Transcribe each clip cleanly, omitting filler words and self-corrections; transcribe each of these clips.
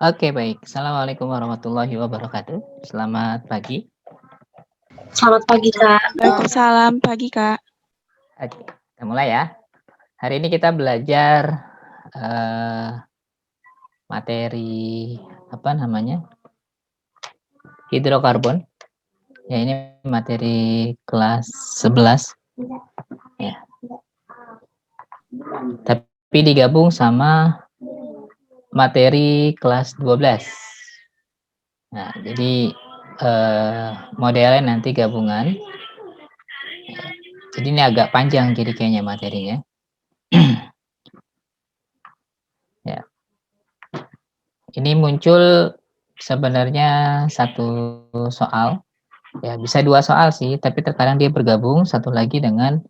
Oke, baik. Assalamualaikum warahmatullahi wabarakatuh. Selamat pagi. Selamat pagi, Kak. Waalaikumsalam pagi, Kak. Oke, kita mulai ya. Hari ini kita belajar materi apa namanya? Hidrokarbon. Ya, ini materi kelas 11. Ya. Tapi digabung sama materi kelas 12. Nah, jadi modelnya nanti gabungan. Jadi ini agak panjang jadi kayaknya materinya. Ya. Ini muncul sebenarnya satu soal. Ya, bisa dua soal sih, tapi terkadang dia bergabung satu lagi dengan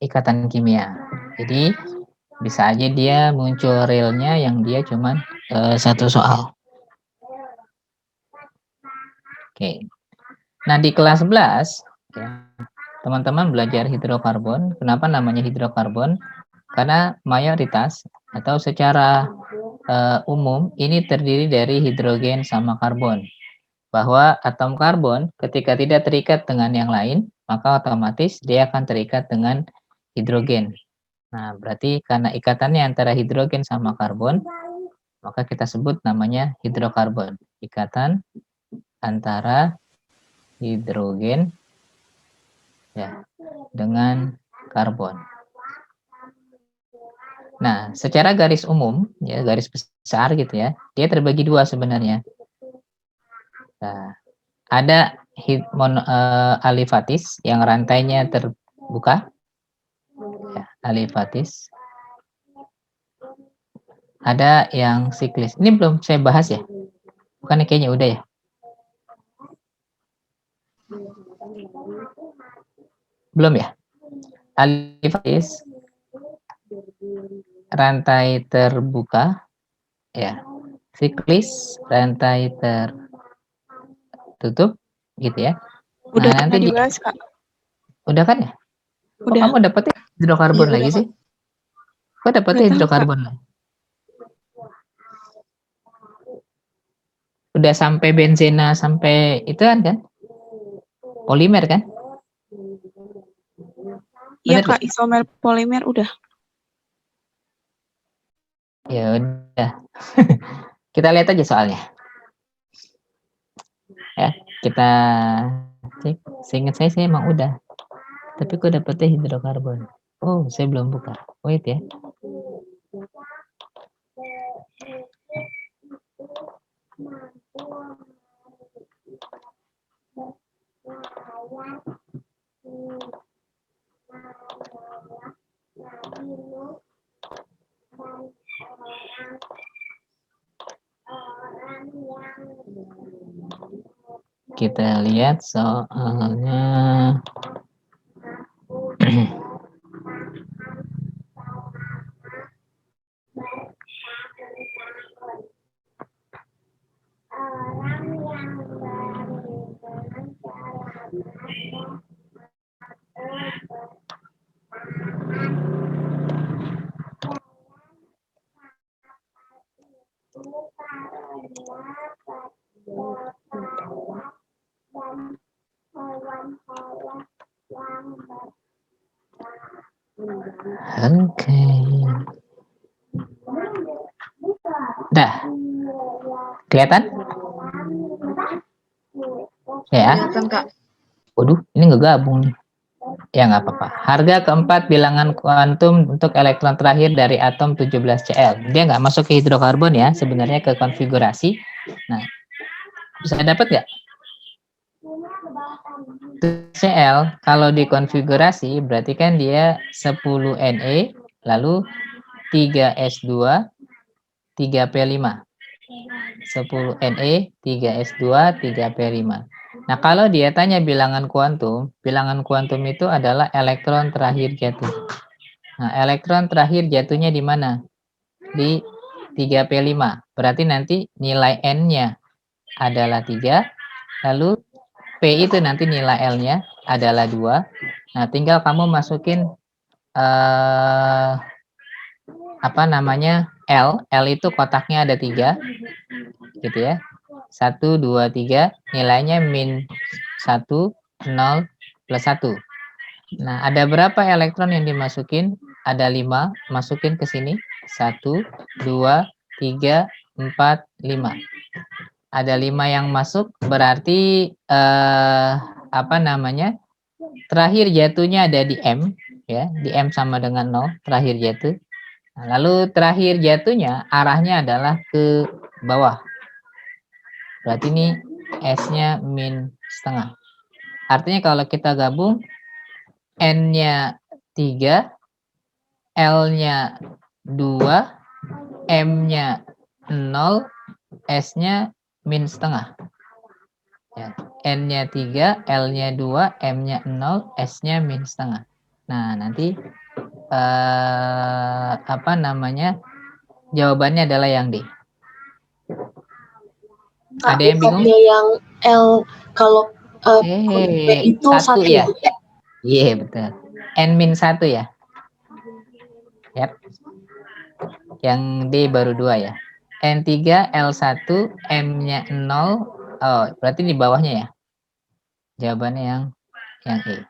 ikatan kimia. Jadi bisa aja dia muncul realnya yang dia cuman satu soal. Oke. Nah, di kelas 11 ya, teman-teman belajar hidrokarbon. Kenapa namanya hidrokarbon? Karena mayoritas atau secara umum ini terdiri dari hidrogen sama karbon. Bahwa atom karbon ketika tidak terikat dengan yang lain, maka otomatis dia akan terikat dengan hidrogen. Nah, berarti karena ikatannya antara hidrogen sama karbon, maka kita sebut namanya hidrokarbon. Ikatan antara hidrogen ya dengan karbon. Nah, secara garis umum, ya garis besar gitu ya, dia terbagi dua sebenarnya. Nah, ada alifatis yang rantainya terbuka, ya, alifatis. Ada yang siklis. Ini belum saya bahas ya? Bukannya kayaknya udah ya? Belum ya? Alifatis rantai terbuka, ya. Siklis rantai tertutup, gitu ya. Udah Nah, nanti dibahas, Kak. Udah kan ya? Kok Udah. kamu dapetnya hidrokarbon Iya, lagi udah, sih? Kok dapetnya hidrokarbon lagi? Udah sampai benzena, sampai itu kan? Polimer kan? Iya, Kak, isomer polimer udah. Ya udah. Kita lihat aja soalnya. Ya, kita cek. Seingat saya emang udah. Tapi kok dapetnya hidrokarbon? Oh, saya belum buka. Wait ya. Kita lihat soalnya. Oke. Dah. Kelihatan? Ya. Kelihatan, Kak. Waduh, ini nggak gabung nih. Ya nggak apa-apa. Harga keempat bilangan kuantum untuk elektron terakhir dari atom 17Cl. Dia nggak masuk ke hidrokarbon ya, sebenarnya ke konfigurasi. Nah, bisa dapat nggak? Cl kalau dikonfigurasi berarti kan dia 10 Ne lalu 3 S2 3 P5. 10 Ne 3 S2 3 P5. Nah, kalau dia tanya bilangan kuantum itu adalah elektron terakhir jatuh. Nah, elektron terakhir jatuhnya di mana? Di 3P5. Berarti nanti nilai N-nya adalah 3, lalu P itu nanti nilai L-nya adalah 2. Nah, tinggal kamu masukin L itu kotaknya ada 3, gitu ya. 1, 2, 3, nilainya min 1, 0, plus 1. Nah, ada berapa elektron yang dimasukin? Ada 5, masukin ke sini. 1, 2, 3, 4, 5. Ada 5 yang masuk, berarti terakhir jatuhnya ada di M, ya, di M sama dengan 0, terakhir jatuh. Nah, lalu terakhir jatuhnya arahnya adalah ke bawah. Berarti ini S-nya min setengah. Artinya kalau kita gabung, N-nya 3, L-nya 2, M-nya 0, S-nya min setengah. Ya. N-nya 3, L-nya 2, M-nya 0, S-nya min setengah. Nah, nanti jawabannya adalah yang D. Ada yang bingung? Yang L kalau B itu 1 ya? Iya, betul. N min 1 ya? Yap. Yang D baru 2 ya. N3, L1, M-nya 0. Oh, berarti di bawahnya ya? Jawabannya yang E.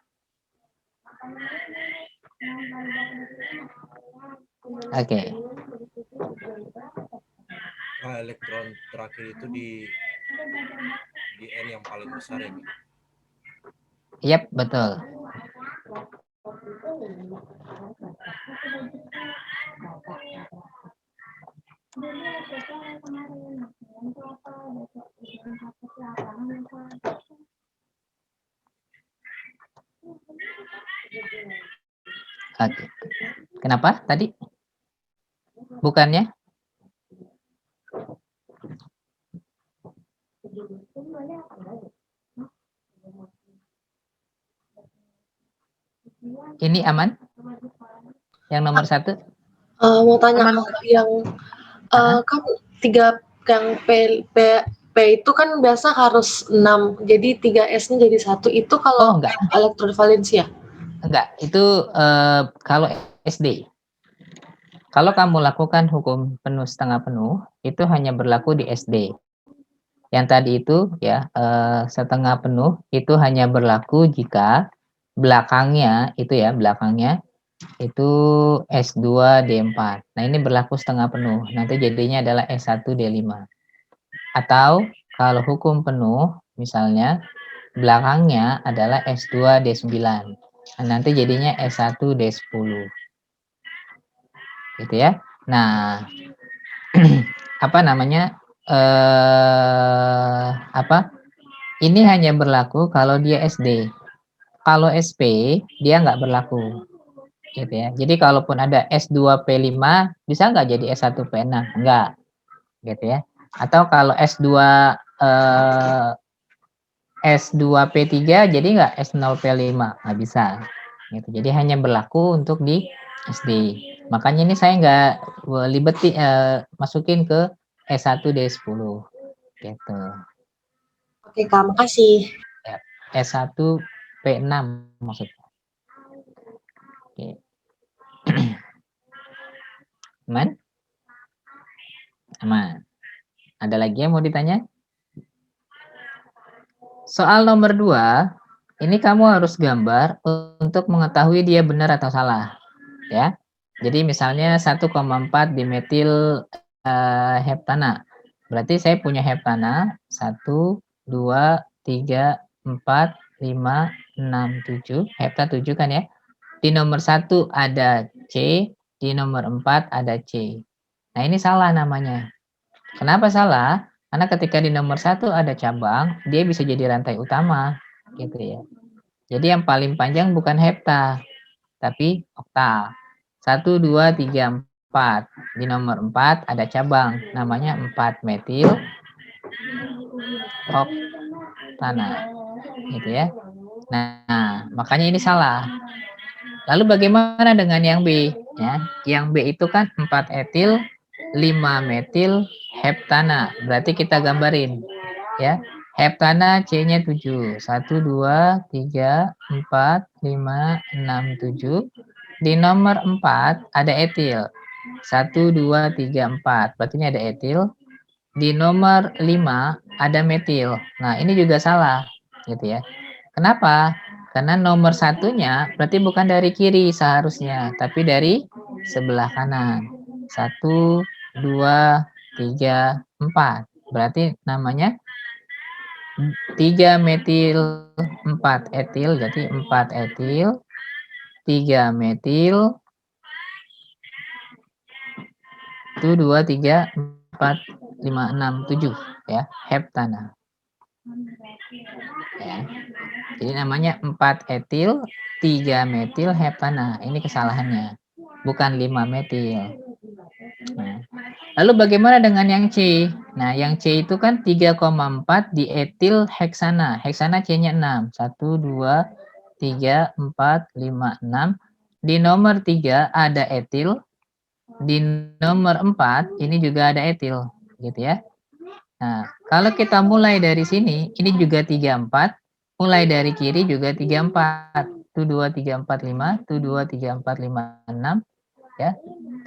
Oke. Elektron terakhir itu di N yang paling besar ya? Yap, betul. Oke. Kenapa tadi? Bukannya? Ini aman? Yang nomor 1? Mau tanya yang kan 3 yang P itu kan biasa harus 6, jadi 3S-nya jadi 1. Itu kalau enggak. Elektrovalensi ya? Enggak, itu kalau SD. Kalau kamu lakukan hukum penuh setengah penuh, itu hanya berlaku di SD. Yang tadi itu ya, setengah penuh itu hanya berlaku jika belakangnya itu itu S2 D4. Nah, ini berlaku setengah penuh. Nanti jadinya adalah S1 D5. Atau kalau hukum penuh, misalnya belakangnya adalah S2 D9. Nah, nanti jadinya S1 D10. Gitu ya. Nah, ini hanya berlaku kalau dia SD. Kalau SP, dia nggak berlaku. Gitu ya. Jadi kalaupun ada S2 P5, bisa nggak jadi S1 P6? Enggak. Gitu ya. Atau kalau S2 P3 jadi nggak S0 P5? Nggak bisa. Gitu. Jadi hanya berlaku untuk di SD. Makanya ini saya nggak masukin ke S1 D10. Gitu. Oke, Kak, makasih. Ya, S1 P6 maksudnya. Oke. Aman? Aman. Ada lagi yang mau ditanya? Soal nomor 2, ini kamu harus gambar untuk mengetahui dia benar atau salah. Ya. Jadi misalnya 1,4 dimetil heptana. Berarti saya punya heptana 1, 2, 3, 4, 5, 6, 7. Hepta 7 kan ya. Di nomor 1 ada C, di nomor 4 ada C. Nah, ini salah namanya. Kenapa salah? Karena ketika di nomor 1 ada cabang, dia bisa jadi rantai utama, gitu ya. Jadi yang paling panjang bukan hepta, tapi oktal. 1, 2, 3, 4. Di nomor 4 ada cabang, namanya 4 metil oktana, gitu ya. Nah, makanya ini salah. Lalu bagaimana dengan yang B? Ya, yang B itu kan 4 etil, 5 metil heptana. Berarti kita gambarin. Ya, heptana C-nya 7. 1, 2, 3, 4, 5, 6, 7. Di nomor 4 ada etil. 1, 2, 3, 4. Berarti ini ada etil. Di nomor 5 ada metil. Nah, ini juga salah, gitu ya. Kenapa? Karena nomor satunya berarti bukan dari kiri seharusnya, tapi dari sebelah kanan. 1, 2, 3, 4. Berarti namanya 3 metil 4 etil, jadi 4 etil, 3 metil, 1, 2, 3, 4, 5, 6, 7 ya, heptana. Ya. Jadi namanya 4 etil, 3 metil heptana. Ini kesalahannya. Bukan 5 metil. Nah, lalu bagaimana dengan yang C? Nah, yang C itu kan 3,4 di etil heksana. Heksana C-nya 6. 1, 2, 3, 4, 5, 6. Di nomor 3 ada etil. Di nomor 4 ini juga ada etil. Gitu ya. Nah, kalau kita mulai dari sini, ini juga 34. Mulai dari kiri juga 34. 1, 2, 3, 4, 5. 1, 2, 3, 4, 5, 6. Ya.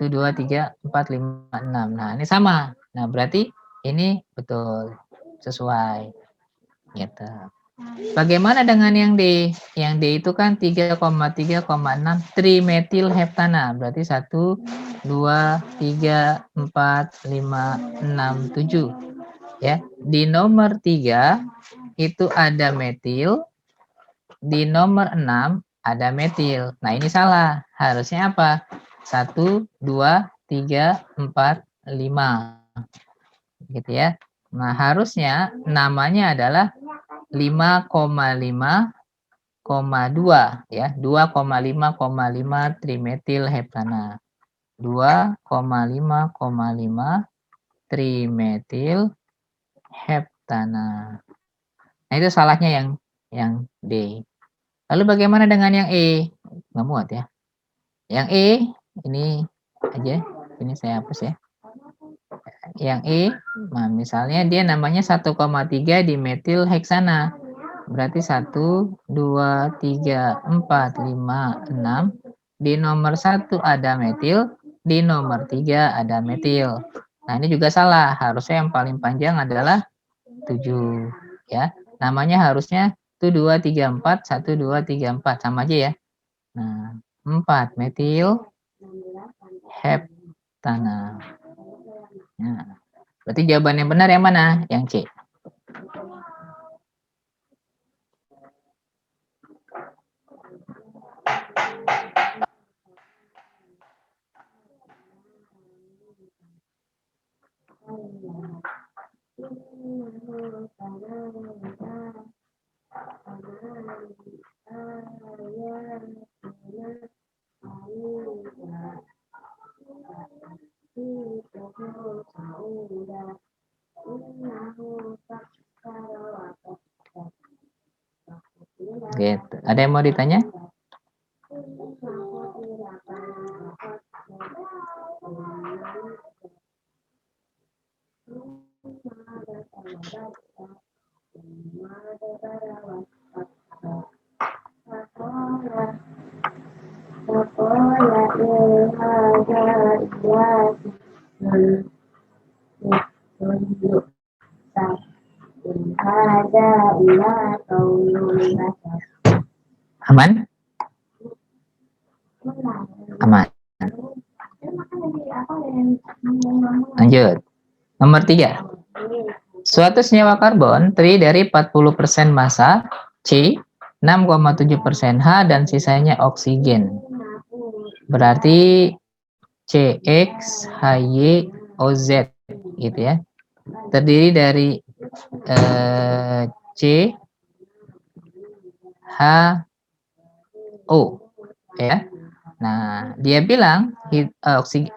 1, 2, 3, 4, 5, 6. Nah, ini sama. Nah, berarti ini betul. Sesuai. Gitu. Bagaimana dengan yang D? Yang D itu kan 3,3,6 trimetil heptana. Berarti 1, 2, 3, 4, 5, 6, 7. Ya, di nomor 3 itu ada metil, di nomor 6 ada metil. Nah, ini salah. Harusnya apa? 1, 2, 3, 4, 5. Gitu ya. Nah, harusnya namanya adalah 5,5,2 ya. 2,5,5 trimetil heptana. 2,5,5 trimetil heptana. Nah, itu salahnya yang D. Lalu bagaimana dengan yang E? Nggak muat ya. Yang E, ini aja. Ini saya hapus ya. Yang E, nah misalnya dia namanya 1,3 di metil heksana. Berarti 1, 2, 3, 4, 5, 6. Di nomor 1 ada metil, di nomor 3 ada metil. Nah, ini juga salah. Harusnya yang paling panjang adalah 7 ya. Namanya harusnya 1, 2, 3, 4, 1, 2, 3, 4 sama aja ya. Nah, 4 metil heptana. Nah, berarti jawaban yang benar yang mana? Yang C. Gitu. Ada yang mau ditanya? Aman? Aman. Lanjut. Nomor 3. Suatu senyawa karbon terdiri dari 40% massa C, 6,7% H, dan sisanya oksigen. Berarti CX, HY, OZ gitu ya. Terdiri dari C, H, O ya. Nah, dia bilang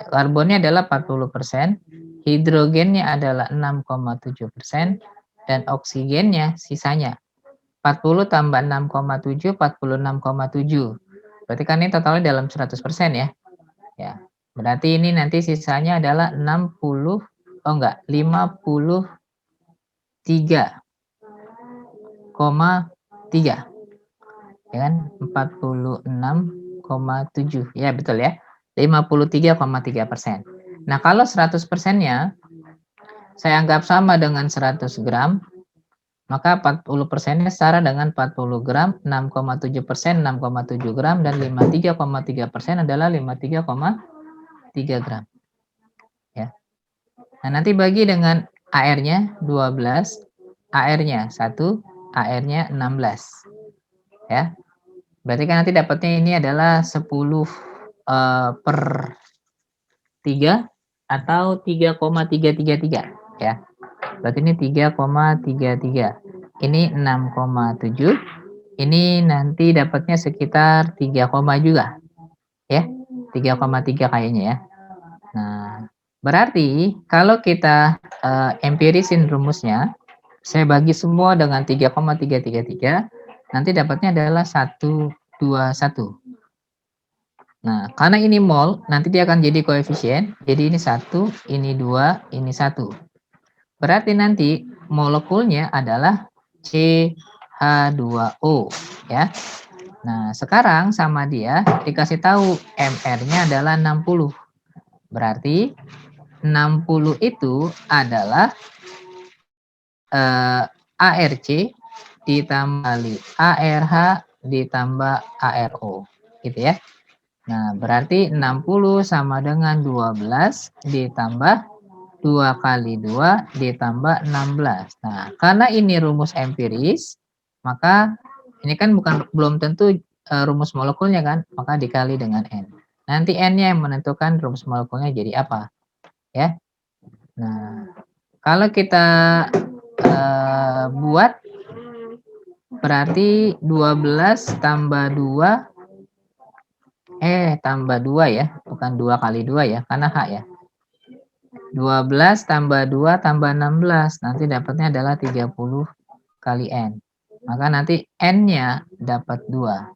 karbonnya adalah 40%, hidrogennya adalah 6,7%, dan oksigennya sisanya 40 tambah 6,7, 46,7. Berarti kan ini totalnya dalam 100% ya. Ya. Berarti ini nanti sisanya adalah 53,3. Ya kan? 46,7. Ya, betul ya. 53,3%. Nah, kalau 100%-nya saya anggap sama dengan 100 gram, maka 40%-nya setara dengan 40 gram, 6,7% 6,7 gram, dan 53,3% adalah 53,3 gram. Ya. Nah, nanti bagi dengan AR-nya 12, AR-nya 1, AR-nya 16. Ya. Berarti kan nanti dapatnya ini adalah 10 per 3 atau 3,333 ya. Berarti ini 3,33. Ini 6,7. Ini nanti dapatnya sekitar 3, juga. Ya. 3,3 kayaknya ya. Nah, berarti kalau kita empirisin rumusnya, saya bagi semua dengan 3,333, nanti dapatnya adalah 121. Nah, karena ini mol, nanti dia akan jadi koefisien. Jadi ini 1, ini 2, ini 1. Berarti nanti molekulnya adalah CH2O ya. Nah, sekarang sama dia dikasih tahu MR-nya adalah 60. Berarti 60 itu adalah ARC ditambah ARH ditambah ARO gitu ya. Nah, berarti 60 sama dengan 12 ditambah 2 kali 2 ditambah 16. Nah, karena ini rumus empiris, maka ini kan belum tentu rumus molekulnya kan, maka dikali dengan N. Nanti N-nya yang menentukan rumus molekulnya jadi apa. Ya. Nah, kalau kita buat berarti 12 tambah 2 tambah 2 ya, bukan 2 kali 2 ya, karena H ya. 12 tambah 2 tambah 16, nanti dapatnya adalah 30 kali N. Maka nanti N-nya dapat 2.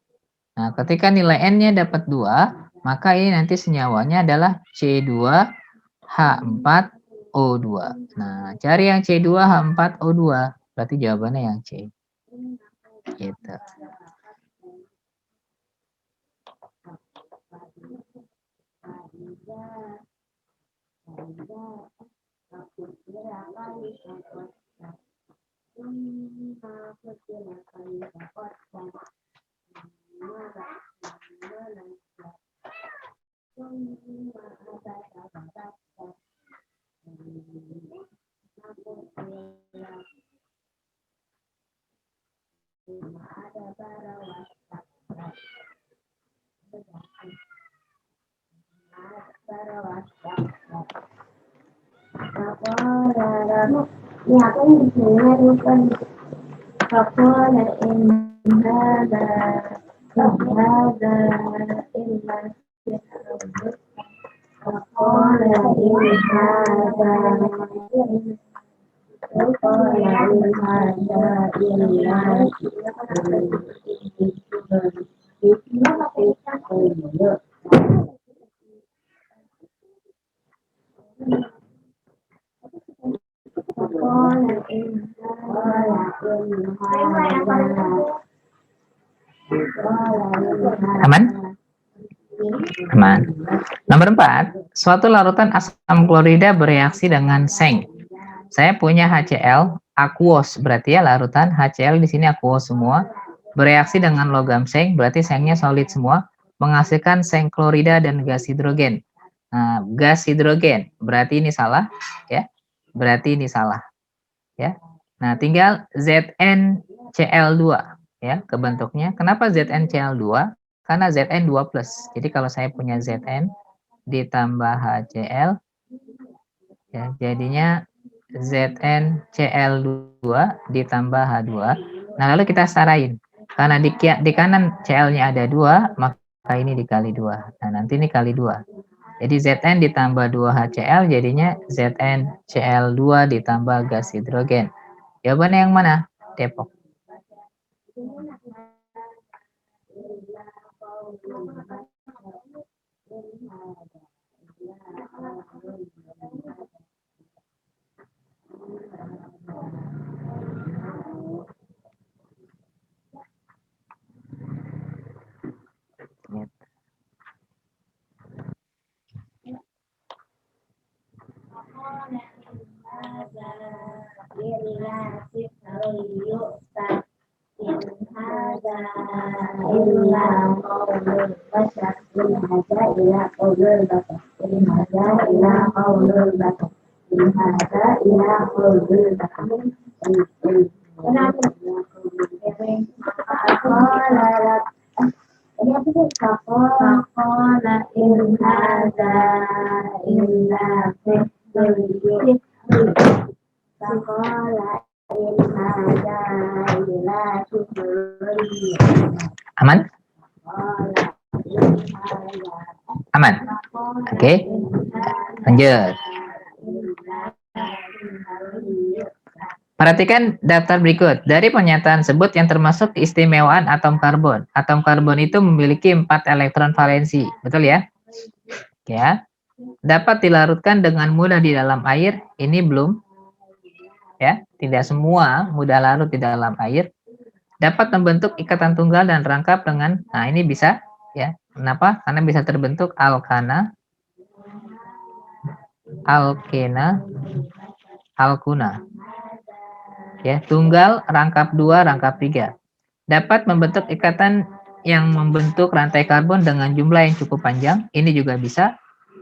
Nah, ketika nilai N-nya dapat 2, maka ini nanti senyawanya adalah C2H4O2. Nah, cari yang C2H4O2, berarti jawabannya yang C. Gitu. Aman? Aman. Nomor 4, suatu larutan asam klorida bereaksi dengan seng. Saya punya HCl aqueous, berarti ya larutan HCl di sini aqueous semua, bereaksi dengan logam seng, berarti sengnya solid semua, menghasilkan seng klorida dan gas hidrogen. Nah, gas hidrogen, berarti ini salah, ya. Berarti ini salah, ya. Nah, tinggal ZnCl2, ya, kebentuknya. Kenapa ZnCl2? Karena Zn 2+. Jadi kalau saya punya Zn ditambah HCl, ya, jadinya ZnCl2 ditambah H2. Nah, lalu kita setarain. Karena di kanan Cl-nya ada 2, maka ini dikali 2. Nah, nanti ini kali 2. Jadi Zn ditambah 2 HCl, jadinya ZnCl2 ditambah gas hidrogen. Jawabannya yang mana? Depok. Aman? Aman? Oke. Lanjut. Perhatikan daftar berikut. Dari pernyataan sebut yang termasuk keistimewaan atom karbon. Atom karbon itu memiliki 4 elektron valensi. Betul ya? Ya. Dapat dilarutkan dengan mudah di dalam air. Ini belum. Ya, tidak semua mudah larut di dalam air. Dapat membentuk ikatan tunggal dan rangkap dengan, nah ini bisa, ya. Kenapa? Karena bisa terbentuk alkana, alkena, alkuna. Ya, tunggal, rangkap 2, rangkap 3. Dapat membentuk ikatan yang membentuk rantai karbon dengan jumlah yang cukup panjang. Ini juga bisa.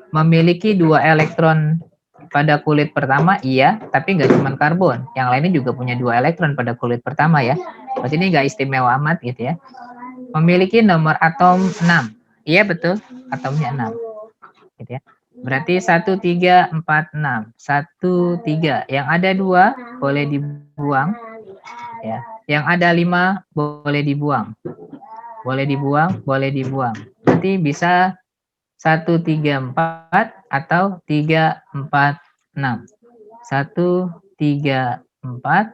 Memiliki 2 elektron pada kulit pertama, iya, tapi nggak cuma karbon. Yang lainnya juga punya 2 elektron pada kulit pertama ya. Berarti ini nggak istimewa amat gitu ya. Memiliki nomor atom 6. Iya betul, atomnya 6. Gitu ya. Berarti 1, 3, 4, 6. 1, 3. Yang ada 2 boleh dibuang. Ya. Yang ada 5 boleh dibuang. Boleh dibuang, boleh dibuang. Berarti bisa 1, 3, 4 atau 3, 4, 6. 1, 3, 4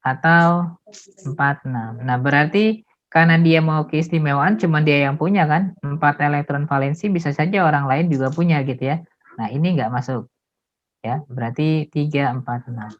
atau 4, 6. Nah, berarti karena dia mau keistimewaan, cuma dia yang punya kan? 4 elektron valensi bisa saja orang lain juga punya gitu ya. Nah, ini nggak masuk. Ya, berarti 3, 4, 6.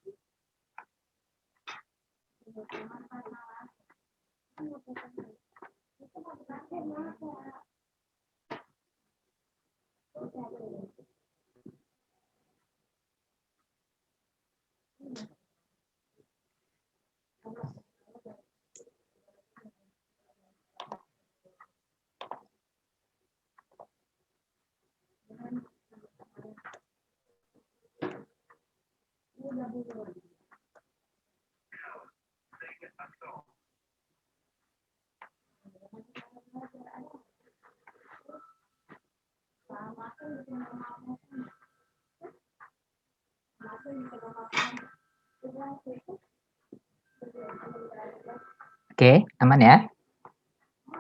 Oke, aman ya?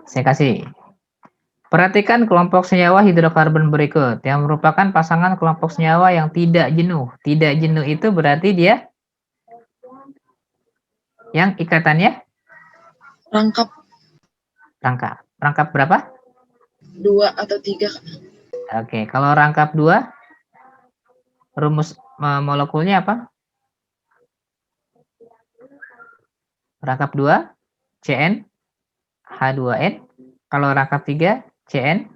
Saya kasih. Perhatikan kelompok senyawa hidrokarbon berikut yang merupakan pasangan kelompok senyawa yang tidak jenuh. Tidak jenuh itu berarti dia yang ikatannya Rangkap rangkap. Rangkap berapa? 2 atau 3. Oke, kalau rangkap 2 rumus molekulnya apa? Rangkap 2 CN H2N. Kalau rangkap 3 CN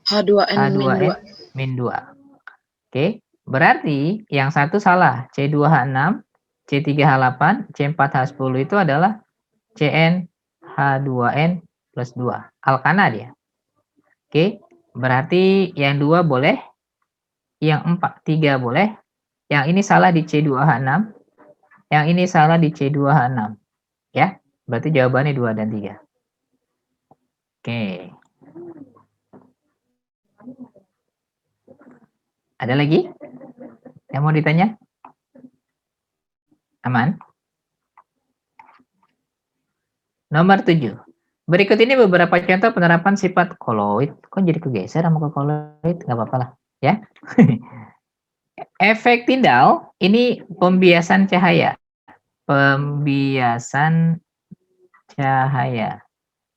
H2N-2. Oke, berarti yang satu salah. C2H6, C3H8, C4H10 itu adalah CN H2N plus 2. Alkana dia. Oke, berarti yang 2 boleh, yang 3 boleh, yang ini salah di C2H6, yang ini salah di C2H6. Ya, berarti jawabannya 2 dan 3. Oke. Ada lagi yang mau ditanya? Aman? Nomor 7. Berikut ini beberapa contoh penerapan sifat koloid. Kok jadi kegeser sama ke koloid? Nggak apa-apa lah. Ya. Efek Tyndall ini pembiasan cahaya. Pembiasan cahaya.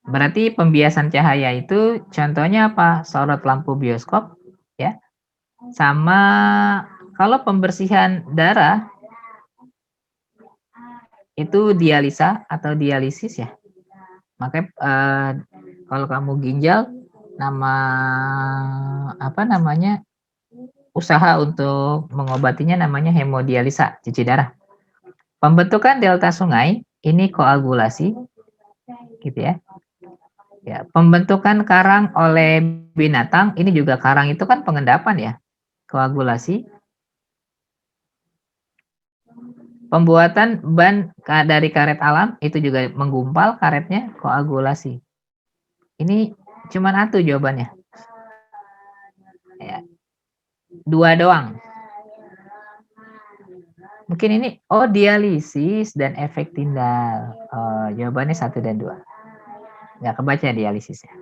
Berarti pembiasan cahaya itu contohnya apa? Sorot lampu bioskop. Ya. Sama kalau pembersihan darah itu dialisa atau dialisis ya. Makanya kalau kamu ginjal, nama apa namanya, usaha untuk mengobatinya namanya hemodialisa, cuci darah. Pembentukan delta sungai ini koagulasi, gitu ya. Ya, pembentukan karang oleh binatang ini juga karang itu kan pengendapan ya, koagulasi. Pembuatan ban dari karet alam itu juga menggumpal karetnya, koagulasi. Ini cuma satu jawabannya. Ya. 2 doang. Mungkin ini dialisis dan efek tindal. Jawabannya 1 dan 2. Nggak kebaca dialisisnya.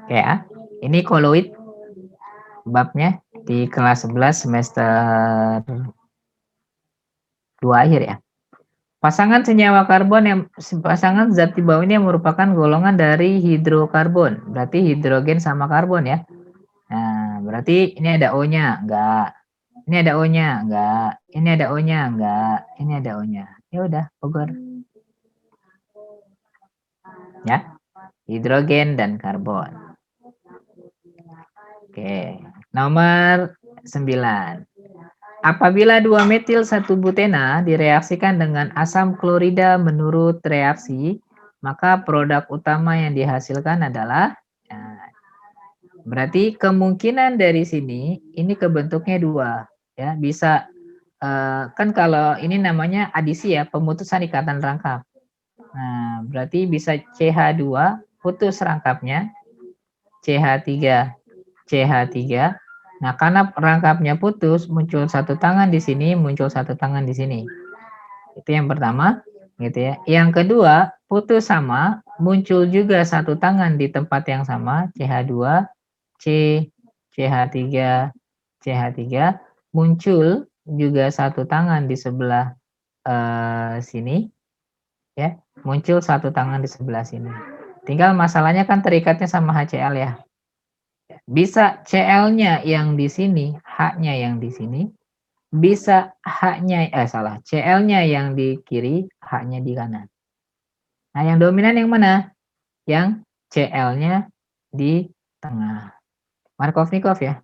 Oke ya. Ini koloid babnya di kelas 11 semester 2 akhir ya. Pasangan senyawa karbon yang pasangan zat di bawah ini yang merupakan golongan dari hidrokarbon. Berarti hidrogen sama karbon ya. Nah, berarti ini ada O-nya, enggak. Ini ada O-nya, enggak. Ini ada O-nya, enggak. Ini ada O-nya. Ya udah, Bogor. Ya. Hidrogen dan karbon. Oke. Nomor 9. Apabila 2 metil 1 butena direaksikan dengan asam klorida menurut reaksi, maka produk utama yang dihasilkan adalah, berarti kemungkinan dari sini ini kebentuknya 2 ya, bisa kan kalau ini namanya adisi ya, pemutusan ikatan rangkap. Nah, berarti bisa CH2 putus rangkapnya, CH3 CH3. Nah, karena rangkapnya putus, muncul satu tangan di sini, muncul satu tangan di sini. Itu yang pertama, gitu ya. Yang kedua, putus sama, muncul juga satu tangan di tempat yang sama, CH2, C, CH3, CH3, muncul juga satu tangan di sebelah sini, ya, muncul satu tangan di sebelah sini. Tinggal masalahnya kan terikatnya sama HCl ya. Bisa Cl-nya yang di sini, H-nya yang di sini, bisa H-nya Cl-nya yang di kiri, H-nya di kanan. Nah, yang dominan yang mana? Yang Cl-nya di tengah. Markovnikov ya.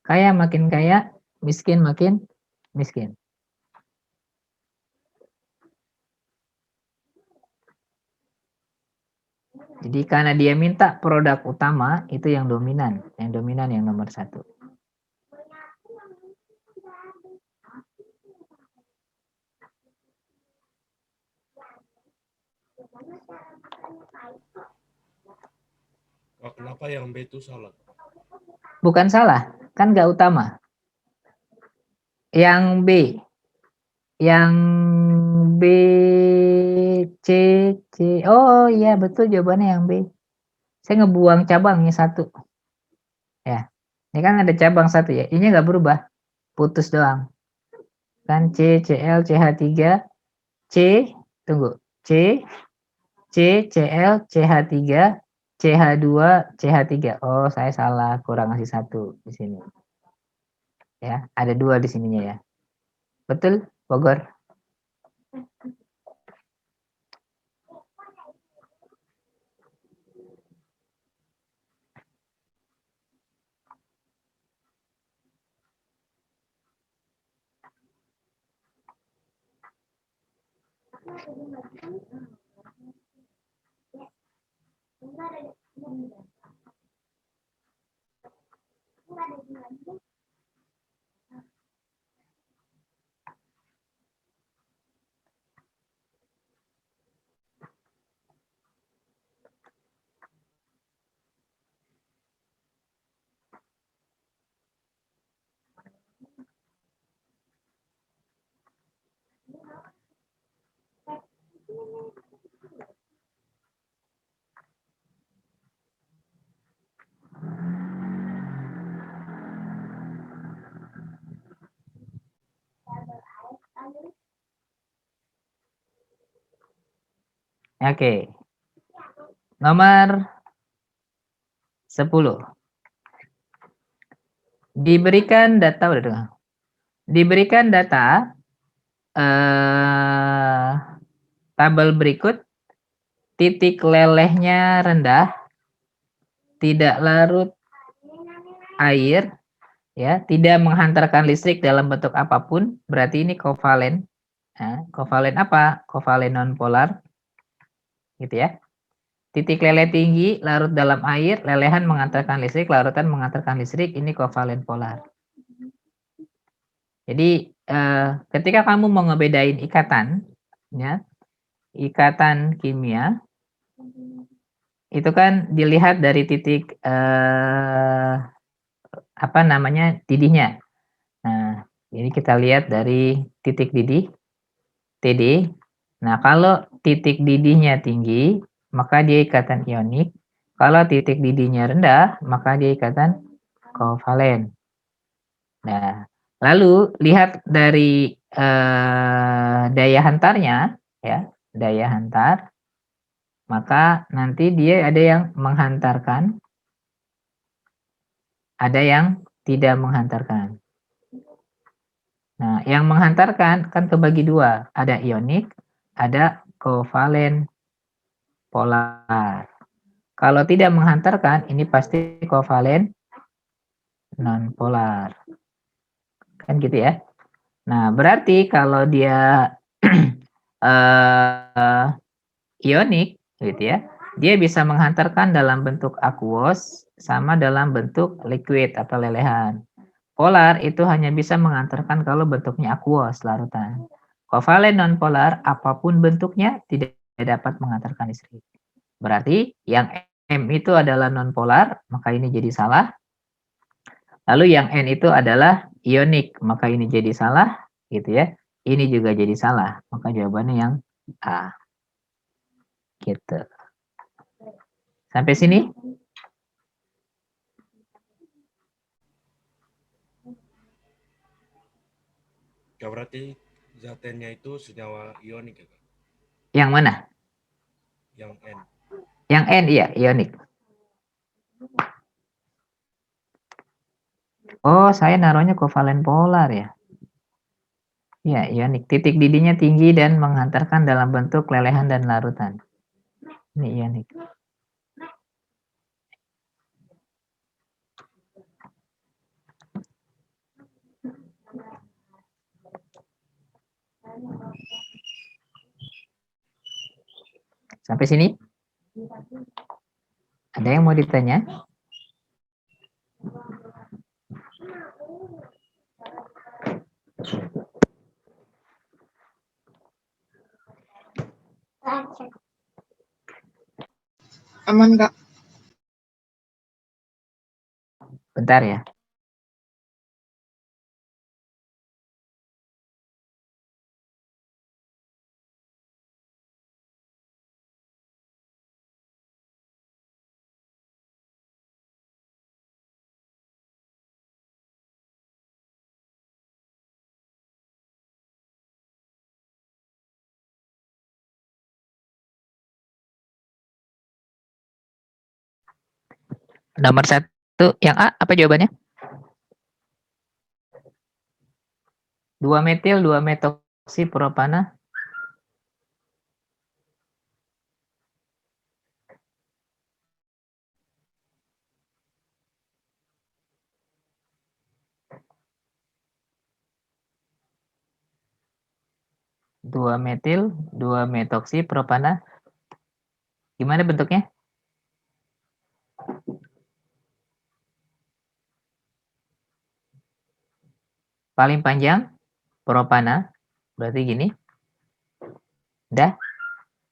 Kaya makin kaya, miskin makin miskin. Jadi karena dia minta produk utama, itu yang dominan. Yang dominan yang nomor 1. Kenapa yang B itu salah? Bukan salah, kan nggak utama. Yang B. Yang B, C, C. Oh iya, betul jawabannya yang B. Saya ngebuang cabangnya 1. Ya, ini kan ada cabang 1 ya. Ini nggak berubah, putus doang. Kan C, Cl, CH3, C, tunggu. C, Cl, CH3, CH2, CH3. Oh, saya salah, kurang ngasih 1 di sini. Ya, ada 2 di sininya ya. Betul, Bogor? Oke. Nomor 10. Diberikan data Diberikan data tabel berikut, titik lelehnya rendah, tidak larut air, ya, tidak menghantarkan listrik dalam bentuk apapun, berarti ini kovalen. Nah, kovalen apa? Kovalen nonpolar, gitu ya. Titik leleh tinggi, larut dalam air, lelehan mengantarkan listrik, larutan mengantarkan listrik, ini kovalen polar. Jadi ketika kamu mau ngebedain ikatan, ya, ikatan kimia, itu kan dilihat dari titik apa namanya didihnya. Nah, jadi kita lihat dari titik didih TD. Nah, kalau titik didihnya tinggi, maka dia ikatan ionik. Kalau titik didihnya rendah, maka dia ikatan kovalen. Nah, lalu lihat dari daya hantarnya, ya, daya hantar, maka nanti dia ada yang menghantarkan, ada yang tidak menghantarkan. Nah, yang menghantarkan kan kebagi dua, ada ionik, ada kovalen polar. Kalau tidak menghantarkan, ini pasti kovalen nonpolar. Kan gitu ya. Nah, berarti kalau dia ionik, gitu ya, dia bisa menghantarkan dalam bentuk aqueous sama dalam bentuk liquid atau lelehan. Polar itu hanya bisa mengantarkan kalau bentuknya aqueous, larutan. Kovalen nonpolar, apapun bentuknya, tidak dapat mengantarkan listrik. Berarti yang M itu adalah nonpolar, maka ini jadi salah. Lalu yang N itu adalah ionik, maka ini jadi salah, gitu ya. Ini juga jadi salah, maka jawabannya yang A. Gitu. Sampai sini? Ya berarti zatennya itu senyawa ionik ya Kak? Yang mana? Yang N. Yang N, iya, ionik. Oh, saya naruhnya kovalen polar ya. Ya, ionik. Titik didihnya tinggi dan menghantarkan dalam bentuk lelehan dan larutan. Ini ionik. Sampai sini? Ada yang mau ditanya? Aman, Kak. Bentar ya. Nomor 1, yang A, apa jawabannya? 2-metil, 2-metoksipropana. Dua metil, 2-metoksipropana. Gimana bentuknya? Paling panjang, propana. Berarti gini. Udah.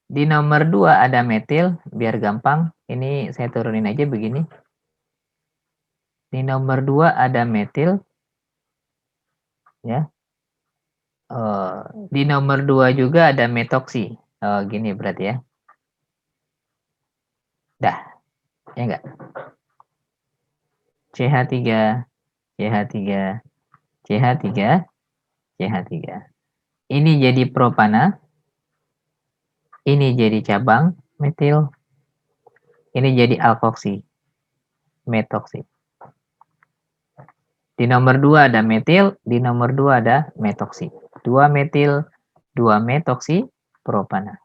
Di nomor 2 ada metil, biar gampang. Ini saya turunin aja begini. Di nomor 2 ada metil. Ya. Di nomor 2 juga ada metoksi. Gini berarti ya. Dah. Ya enggak? CH3, CH3, CH3, CH3. Ini jadi propana. Ini jadi cabang metil. Ini jadi alkoksi. Metoksi. Di nomor 2 ada metil, di nomor 2 ada metoksi. 2 metil, 2 metoksi, propana.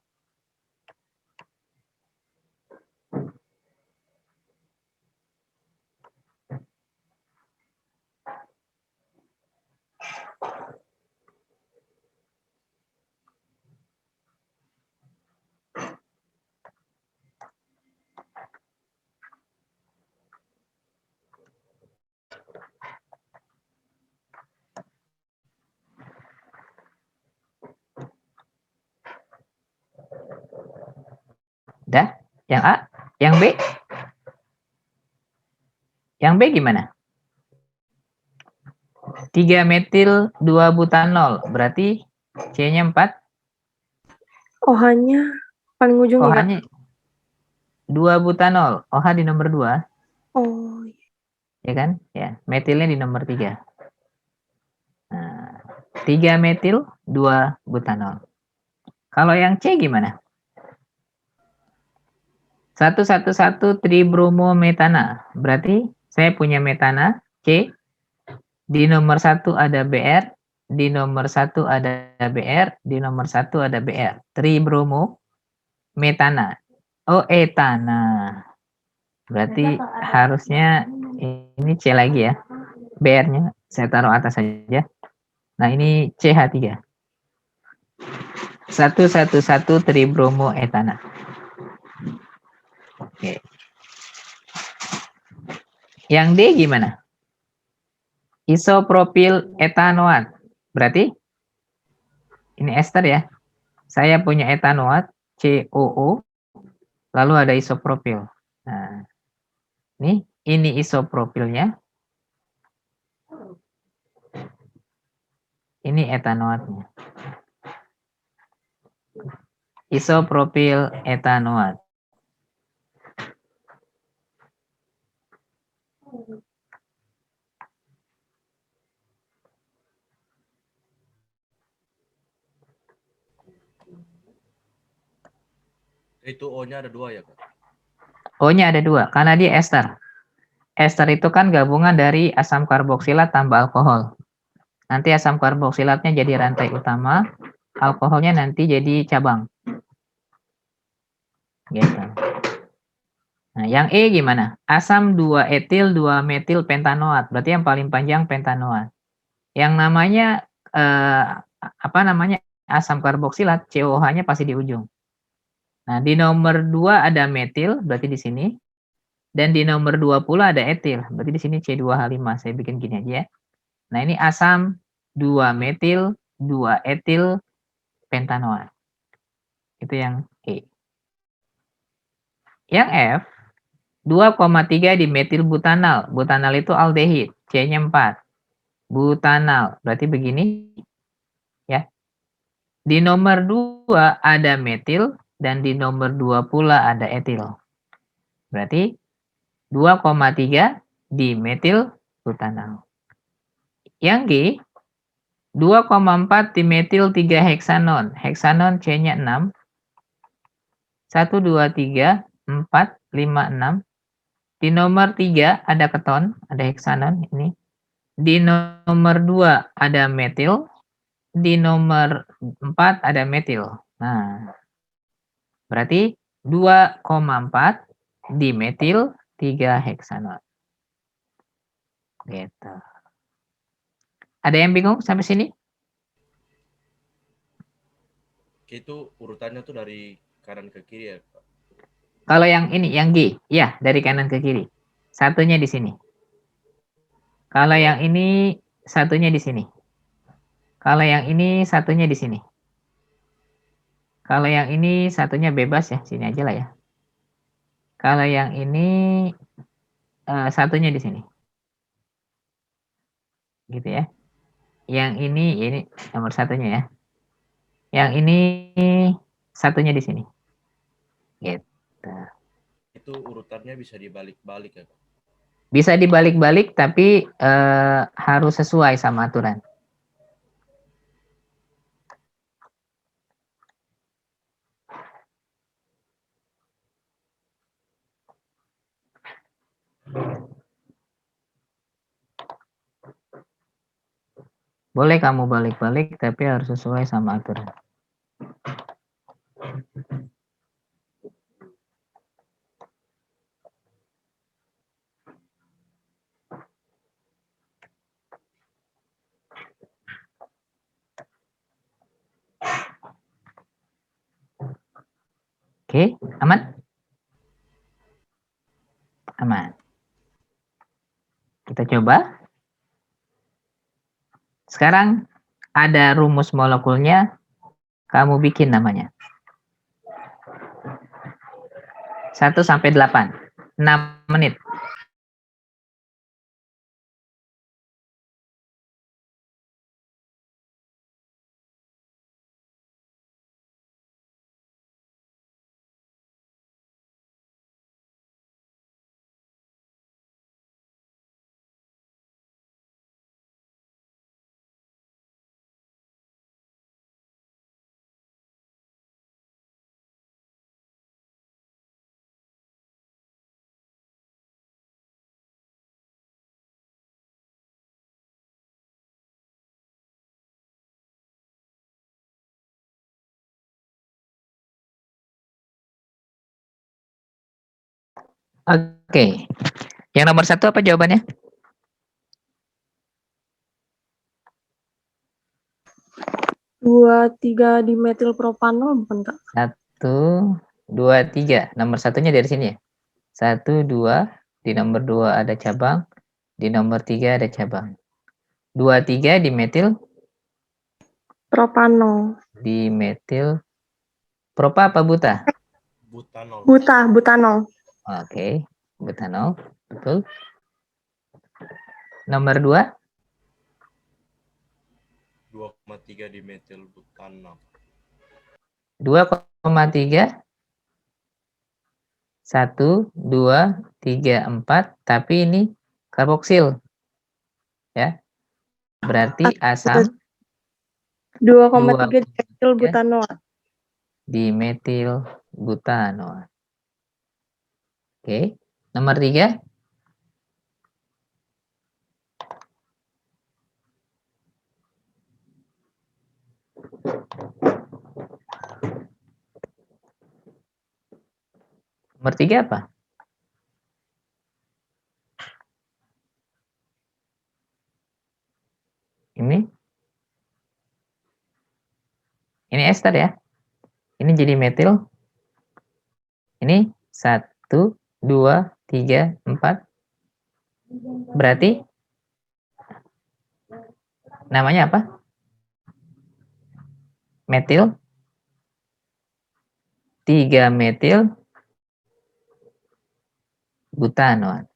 Yang A? Yang B? Yang B gimana? 3 metil 2 butanol. Berarti C-nya 4. OH-nya paling ujung ya, Kak? OH-nya 2 butanol. OH di nomor 2. Oh, Ya kan? Ya, metilnya di nomor 3. Nah, 3 metil 2 butanol. Kalau yang C gimana? 111 tribromometana. Berarti saya punya metana C. Di nomor 1 ada Br, di nomor 1 ada Br, di nomor 1 ada Br. Tribromo metana. Oh, etana. Berarti harusnya ini C lagi ya. Br-nya saya taruh atas saja. Nah, ini CH3. 111 tribromo etana. Oke. Yang D gimana? Isopropil etanoat. Berarti ini ester ya. Saya punya etanoat COO, lalu ada isopropil. Nah, ini isopropilnya. Ini etanoatnya. Isopropil etanoat. Itu O-nya ada 2 ya, Kak? O-nya ada 2, karena dia ester. Ester itu kan gabungan dari asam karboksilat tambah alkohol. Nanti asam karboksilatnya jadi rantai utama, alkoholnya nanti jadi cabang. Gitu. Nah, yang E gimana? Asam 2 etil 2 metil pentanoat. Berarti yang paling panjang pentanoat. Yang namanya apa namanya? Asam karboksilat, COH-nya pasti di ujung. Nah, di nomor 2 ada metil, berarti di sini. Dan di nomor 2 pula ada etil, berarti di sini C2H5. Saya bikin gini aja ya. Nah, ini asam 2 metil 2 etil pentanoat. Itu yang E. Yang F, 2,3 di metil butanal. Butanal itu aldehid, C-nya 4. Butanal, berarti begini ya. Di nomor 2 ada metil dan di nomor 2 pula ada etil. Berarti 2,3 di metil butanal. Yang G, 2,4 di metil 3 heksanon. Heksanon C-nya 6. 1, 2, 3, 4, 5, 6. Di nomor 3 ada keton, ada heksanon ini. Di nomor 2 ada metil. Di nomor 4 ada metil. Nah, berarti 2,4 di metil 3 heksanon. Gitu. Ada yang bingung sampai sini? Itu urutannya tuh dari kanan ke kiri ya, Pak? Kalau yang ini, yang G, ya dari kanan ke kiri. Satunya di sini. Kalau yang ini, satunya di sini. Kalau yang ini, satunya di sini. Kalau yang ini, satunya bebas ya, sini aja lah ya. Kalau yang ini, satunya di sini. Gitu ya. Yang ini nomor satunya ya. Yang ini, satunya di sini. Gitu. Itu urutannya bisa dibalik-balik ya, Pak? Bisa dibalik-balik, tapi harus sesuai sama aturan. Boleh kamu balik-balik, tapi harus sesuai sama aturan. Oke, aman? Aman. Kita coba. Sekarang ada rumus molekulnya, kamu bikin namanya. 1 sampai 8. 6 menit. Oke. Yang nomor 1 apa jawabannya? 2,3 dimetilpropanol bukan Kak? 1, 2, 3. Nomor satunya dari sini ya. 1, 2. Di nomor 2 ada cabang. Di nomor 3 ada cabang. 2, 3 dimetil. Propanol. Dimetil. Propa apa buta? Butanol. Butanol. Oke. Butanol. Betul. Nomor 2. 2,3 dimetil butanol. 2,3. 1, 2, 3, 4. Tapi ini karboksil. Ya. Berarti asam 2,3 dimetil butanol. dimetil butanol. Oke. Nomor 3. 3 apa? Ini ester ya. Ini jadi metil. Ini 1, 2, 3, 4. Berarti namanya apa? Metil 3 metil butanol.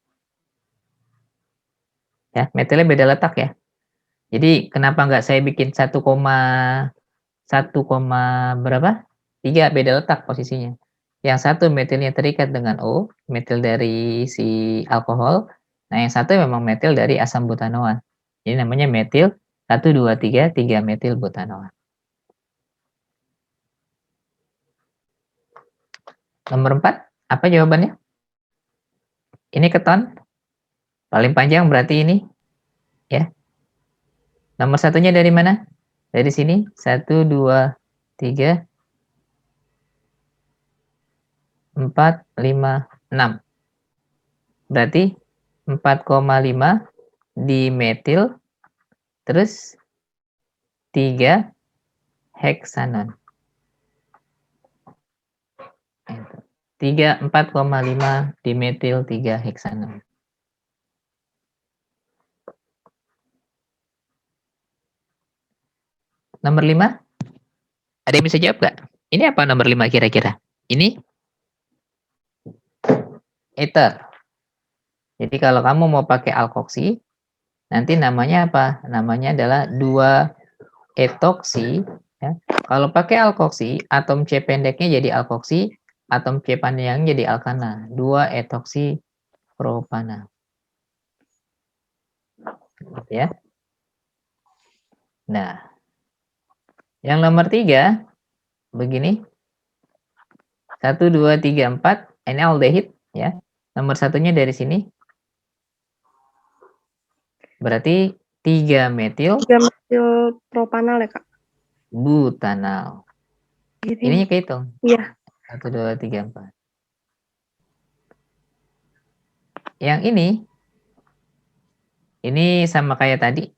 Ya, metilnya beda letak ya. Jadi kenapa nggak saya bikin 1, berapa? 3 beda letak posisinya. Yang satu metilnya terikat dengan O, metil dari si alkohol. Nah, yang satu memang metil dari asam butanoat. Jadi namanya metil 1, 2, 3 metil butanoat. Nomor 4, apa jawabannya? Ini keton. Paling panjang berarti ini. Ya. Nomor satunya dari mana? Dari sini. 1, 2, 3, 4, 5, 6. Berarti 4,5 dimetil. Terus 3 heksanon. 4,5 dimetil 3 heksanon. Nomor 5. Ada yang bisa jawab nggak? Ini apa nomor 5 kira-kira? Ini ether. Jadi kalau kamu mau pakai alkoksi, nanti namanya apa? Namanya adalah 2-etoksi. Ya. Kalau pakai alkoksi, atom C pendeknya jadi alkoksi, atom C panjangnya jadi alkana. 2-etoksi propana. Ya. Nah, yang nomor 3, begini. 1, 2, 3, 4, ini aldehid. Ya. Nomor satunya dari sini. Berarti 3 metil 3 metil propanol ya Kak? butanal. Ininya kehitung. Iya. 1, 2, 3, 4. Yang ini sama kayak tadi.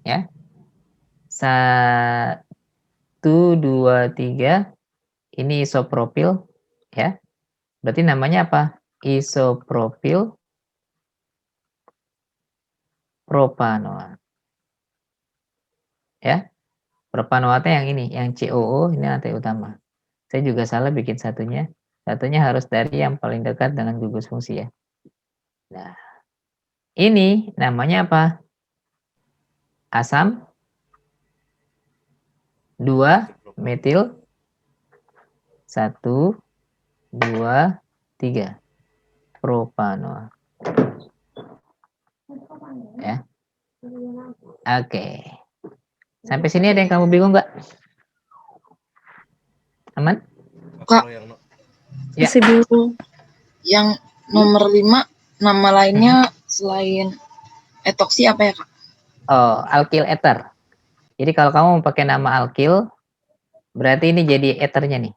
Ya. 1, 2, 3. Ini isopropil. Ya. Berarti namanya apa? Isopropil propanoat. Ya. Propanoatnya yang ini. Yang COO ini nanti utama. Saya juga salah bikin satunya. Satunya harus dari yang paling dekat dengan gugus fungsi ya. Nah, ini namanya apa? Asam 2 metil 1 2 3 propanoa. Ya. Oke. Sampai sini ada yang kamu bingung nggak? Aman? Kak. Kalau yang no- Ya. Masih bingung. Yang nomor 5 nama lainnya selain etoksi apa ya, Kak? Oh, alkyl ether. Jadi kalau kamu mau pakai nama alkyl, berarti ini jadi ethernya nih.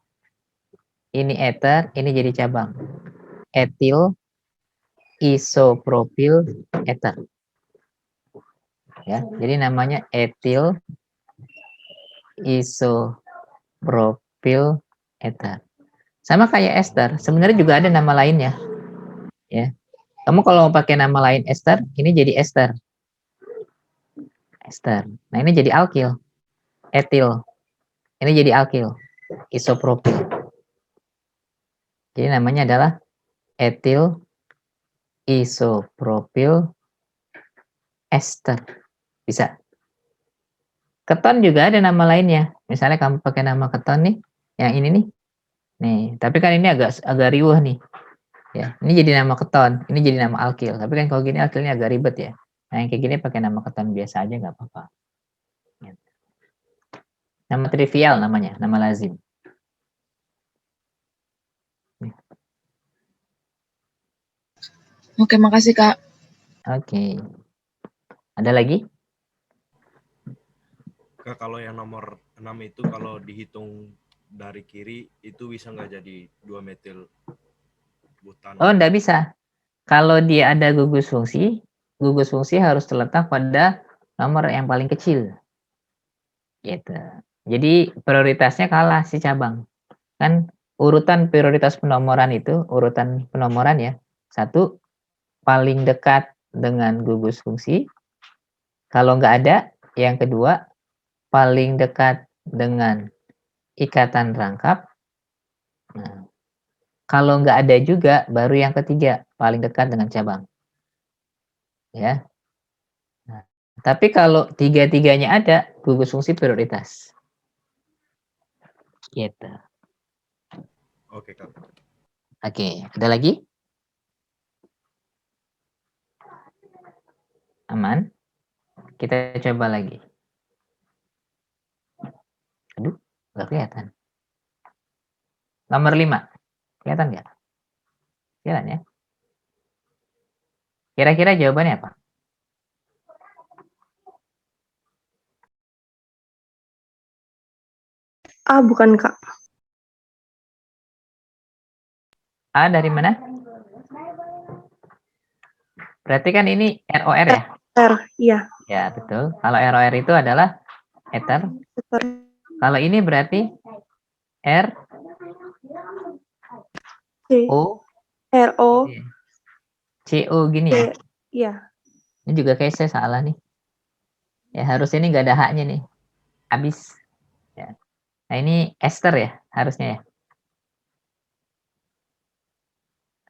Ini ether, ini jadi cabang. Etil isopropil ether. Ya, jadi namanya etil isopropil ether. Sama kayak ester, sebenarnya juga ada nama lainnya. Ya. Kamu kalau mau pakai nama lain ester, ini jadi ester. Ester. Nah, ini jadi alkyl. Etil. Ini jadi alkyl. Isopropil. Jadi namanya adalah etil isopropil ester. Bisa. Keton juga ada nama lainnya. Misalnya kamu pakai nama keton nih, yang ini nih. Nih, tapi kan ini agak riuh nih. Ya, ini jadi nama keton, ini jadi nama alkyl. Tapi kan kalau gini alkylnya agak ribet ya. Nah, yang kayak gini pakai nama keton biasa aja nggak apa-apa. Nama trivial namanya, nama lazim. Oke, makasih, Kak. Oke. Ada lagi? Kak, kalau yang nomor 6 itu kalau dihitung dari kiri itu bisa nggak jadi 2 metil butan? Oh, enggak bisa. Kalau dia ada gugus fungsi harus terletak pada nomor yang paling kecil. Gitu. Jadi prioritasnya kalah si cabang. Kan urutan prioritas penomoran itu, urutan penomoran ya. 1, paling dekat dengan gugus fungsi. Kalau nggak ada, yang kedua, paling dekat dengan ikatan rangkap. Nah, kalau nggak ada juga, baru yang ketiga, paling dekat dengan cabang. Ya. Nah, tapi kalau tiga-tiganya ada, gugus fungsi prioritas. Gitu. Oke, Kak. Oke, ada lagi? Aman? Kita coba lagi. Aduh, nggak kelihatan. Nomor 5. Kelihatan nggak? Kelihatan ya? Kira-kira jawabannya apa? A bukan, Kak. A dari mana? Berarti kan ini ROR ya? R, iya. Ya, betul. Kalau ROR itu adalah ether. Kalau ini berarti R, C, O, R, O, CO gini ya? C, iya. Ini juga kayak saya salah nih. Ya, harusnya ini nggak ada haknya nih. Habis. Ya. Nah, ini ester ya, harusnya ya.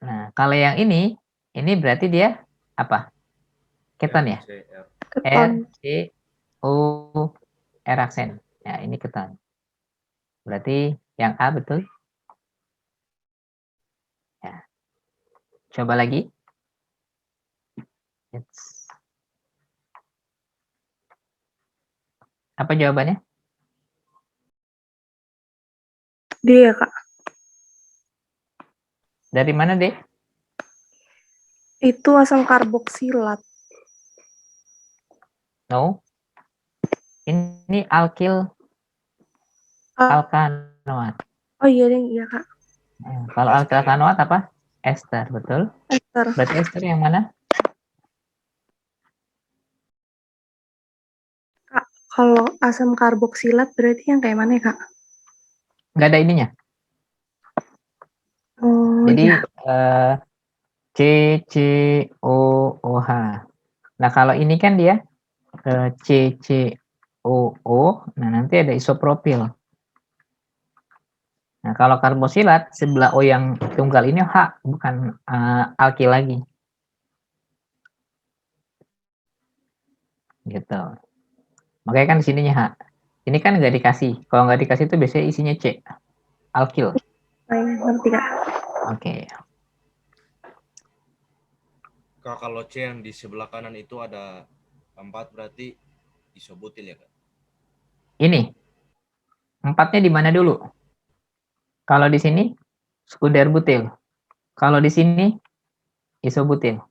Nah, kalau yang ini berarti dia apa? Keton ya? RCR. R, Keton. C, O, R aksen. Ya, ini keton. Berarti yang A betul? Ya. Coba lagi. Yes. Apa jawabannya? D ya, Kak. Dari mana, Dek? Itu asam karboksilat. No. Ini alkyl Ah, alkanoat. oh iya, deh, iya, Kak. Nah, kalau alkyl alkanoat apa? Ester, betul. Ester. Berarti ester yang mana? Kak, kalau asam karboksilat berarti yang kayak mana ya, Kak? Nggak ada ininya. Oh, Jadi iya. C, C, O, OH. Nah, kalau ini kan dia C, C, O, O. Nah, nanti ada isopropil. Nah, kalau karboksilat sebelah O yang tunggal ini H, bukan alkil lagi. Gitu. Makanya kan di sininya H. Ini kan nggak dikasih. Kalau nggak dikasih itu biasanya isinya C, alkil. Ngerti, Kak. Oke. Kak, kalau C yang di sebelah kanan itu ada 4 berarti isobutil ya, Kak? Ini. 4-nya di mana dulu? Kalau di sini sekunder butil. Kalau di sini isobutil.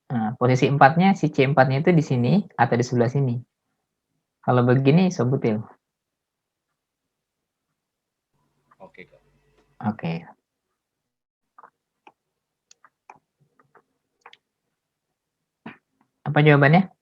Nah, posisi 4-nya si C4-nya itu di sini atau di sebelah sini. Kalau begini isobutil. Oke, Kak. Oke. Apa jawabannya?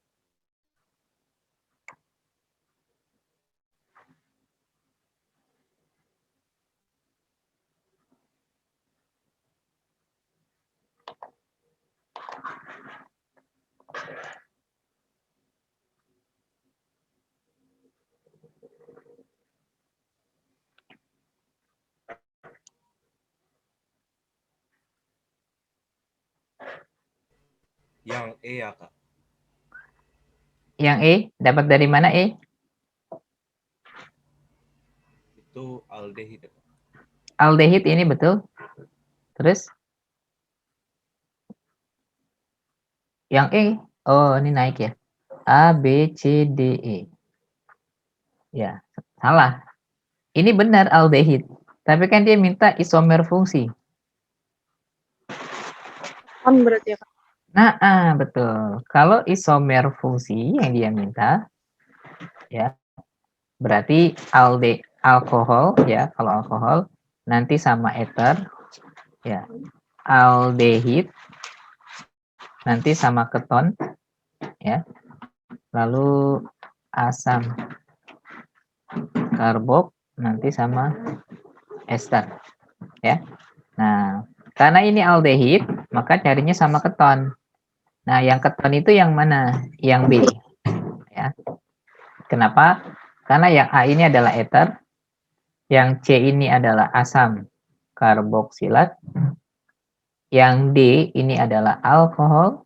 Yang E ya, Kak? Yang E, dapat dari mana E? Itu aldehid ya, Kak? Aldehid ini betul. Terus yang E, oh ini naik ya. A, B, C, D, E. Ya, salah. Ini benar aldehid. Tapi kan dia minta isomer fungsi. On berarti ya, Kak. Nah, betul. Kalau isomer fungsi yang dia minta, ya, berarti alkohol, ya, kalau alkohol nanti sama ether, ya, aldehid nanti sama keton, ya, lalu asam karbok nanti sama ester, ya. Nah, karena ini aldehid, maka carinya sama keton. Nah, yang keton itu yang mana? Yang B, ya. Kenapa? Karena yang A ini adalah ether, yang C ini adalah asam karboksilat, yang D ini adalah alkohol,